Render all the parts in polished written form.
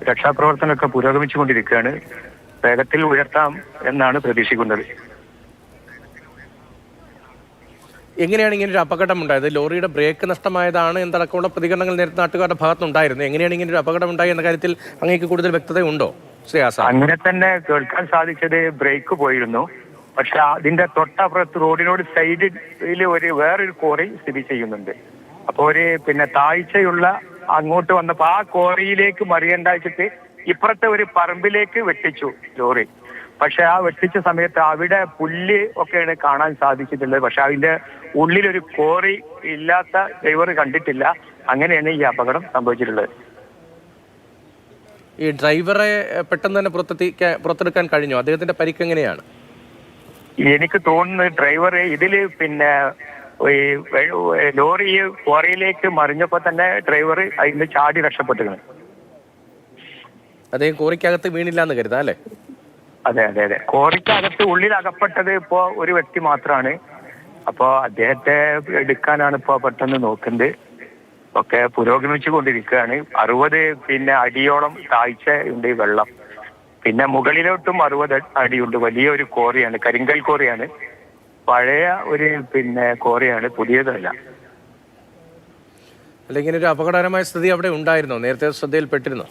രക്ഷാപ്രവർത്തനമൊക്കെ പുരോഗമിച്ചുകൊണ്ടിരിക്കുകയാണ്. വേഗത്തിൽ ഉയർത്താം എന്നാണ് പ്രതീക്ഷിക്കുന്നത്. എങ്ങനെയാണ് ഇങ്ങനെ ഒരു അപകടം ഉണ്ടായത്? ലോറിയുടെ ബ്രേക്ക് നഷ്ടമായതാണ് എന്നടക്കമുള്ള പ്രതികരണങ്ങൾ നേരത്തെ നാട്ടുകാരുടെ ഭാഗത്തുണ്ടായിരുന്നു. എങ്ങനെയാണ് ഇങ്ങനെ ഒരു അപകടം ഉണ്ടായി എന്ന കാര്യത്തിൽ അങ്ങേക്ക് കൂടുതൽ വ്യക്തതയുണ്ടോ ശ്രീ ആസാദ്? അങ്ങനെ തന്നെ കേൾക്കാൻ സാധിച്ചത് ബ്രേക്ക് പോയിരുന്നു. പക്ഷെ അതിന്റെ തൊട്ടപ്പുറത്ത് റോഡിനോട് സൈഡിൽ വേറൊരു കോറി സ്ഥിതി ചെയ്യുന്നുണ്ട്. അപ്പൊ താഴ്ചയുള്ള അങ്ങോട്ട് വന്നപ്പോ ആ കോറിയിലേക്ക് മറിയണ്ടാച്ചിട്ട് ഇപ്പുറത്തെ ഒരു പറമ്പിലേക്ക് വെട്ടിച്ചു ലോറി. പക്ഷെ ആ വെട്ടിച്ച സമയത്ത് അവിടെ പുല്ല് ഒക്കെയാണ് കാണാൻ സാധിച്ചിട്ടുള്ളത്. പക്ഷെ അതിന്റെ ഉള്ളിലൊരു കോറി ഇല്ലാത്ത ഡ്രൈവർ കണ്ടിട്ടില്ല. അങ്ങനെയാണ് ഈ അപകടം സംഭവിച്ചിട്ടുള്ളത്. ഈ ഡ്രൈവറെ പെട്ടെന്ന് തന്നെ പുറത്തെടുക്കാൻ കഴിഞ്ഞു. അദ്ദേഹത്തിന്റെ പരിക്ക് എങ്ങനെയാണ്? എനിക്ക് തോന്നുന്നത് ഡ്രൈവർ ഇതില് ലോറി കോറിയിലേക്ക് മറിഞ്ഞപ്പോ തന്നെ ഡ്രൈവർ അതിന് ചാടി രക്ഷപ്പെട്ടിരുന്നു. അദ്ദേഹം കോറിക്കകത്ത് വീണില്ല എന്ന് കരുതാം അല്ലേ? അതെ അതെ അതെ. കോറിക്കകത്ത് ഉള്ളിൽ അകപ്പെട്ടത് ഇപ്പോ ഒരു വ്യക്തി മാത്രമാണ്. അപ്പോ അദ്ദേഹത്തെ എടുക്കാനാണ് ഇപ്പോ പെട്ടെന്ന് നോക്കുന്നത്. ഒക്കെ പുരോഗമിച്ചു കൊണ്ടിരിക്കുകയാണ്. 60 അടിയോളം താഴ്ച ഉണ്ട് വെള്ളം. പിന്നെ മുകളിലോട്ടും 60 അടിയുണ്ട്. വലിയൊരു കോറിയാണ്, കരിങ്കൽ കോറിയാണ്. പഴയ ഒരു കോറിയാണ്, പുതിയതല്ല. അല്ലെങ്കിൽ ഒരു അപകടകരമായ സ്ഥിതി അവിടെ ഉണ്ടായിരുന്നോ? നേരത്തെ ശ്രദ്ധയിൽപ്പെട്ടിരുന്നോ?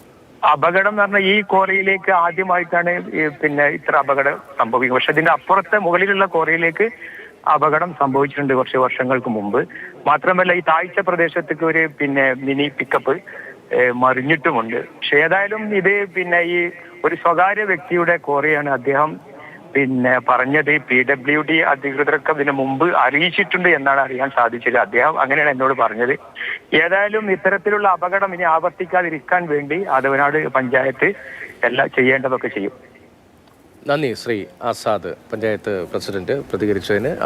അപകടം എന്ന് പറഞ്ഞാൽ ഈ കോറിയിലേക്ക് ആദ്യമായിട്ടാണ് ഇത്ര അപകടം സംഭവിക്കുന്നത്. പക്ഷെ ഇതിന്റെ അപ്പുറത്തെ മുകളിലുള്ള കോറിയിലേക്ക് അപകടം സംഭവിച്ചിട്ടുണ്ട് കുറച്ച് വർഷങ്ങൾക്ക് മുമ്പ്. മാത്രമല്ല ഈ താഴ്ച പ്രദേശത്തേക്ക് ഒരു മിനി പിക്കപ്പ് മറിഞ്ഞിട്ടുമുണ്ട്. പക്ഷെ ഏതായാലും ഇത് ഈ ഒരു സ്വകാര്യ വ്യക്തിയുടെ കോറിയാണ്. അദ്ദേഹം പറഞ്ഞത് PWD അധികൃതർക്ക് ഇതിനു മുമ്പ് അറിയിച്ചിട്ടുണ്ട് എന്നാണ് അറിയാൻ സാധിച്ചത്. അദ്ദേഹം അങ്ങനെയാണ് എന്നോട് പറഞ്ഞത്. ഏതായാലും ഇത്തരത്തിലുള്ള അപകടം ഇനി ആവർത്തിക്കാതിരിക്കാൻ വേണ്ടി ആദവനാട് പഞ്ചായത്ത് എല്ലാം ചെയ്യേണ്ടതൊക്കെ ചെയ്യും. നന്ദി ശ്രീ ആസാദ്, പഞ്ചായത്ത് പ്രസിഡന്റ്, പ്രതികരിച്ചതിന്.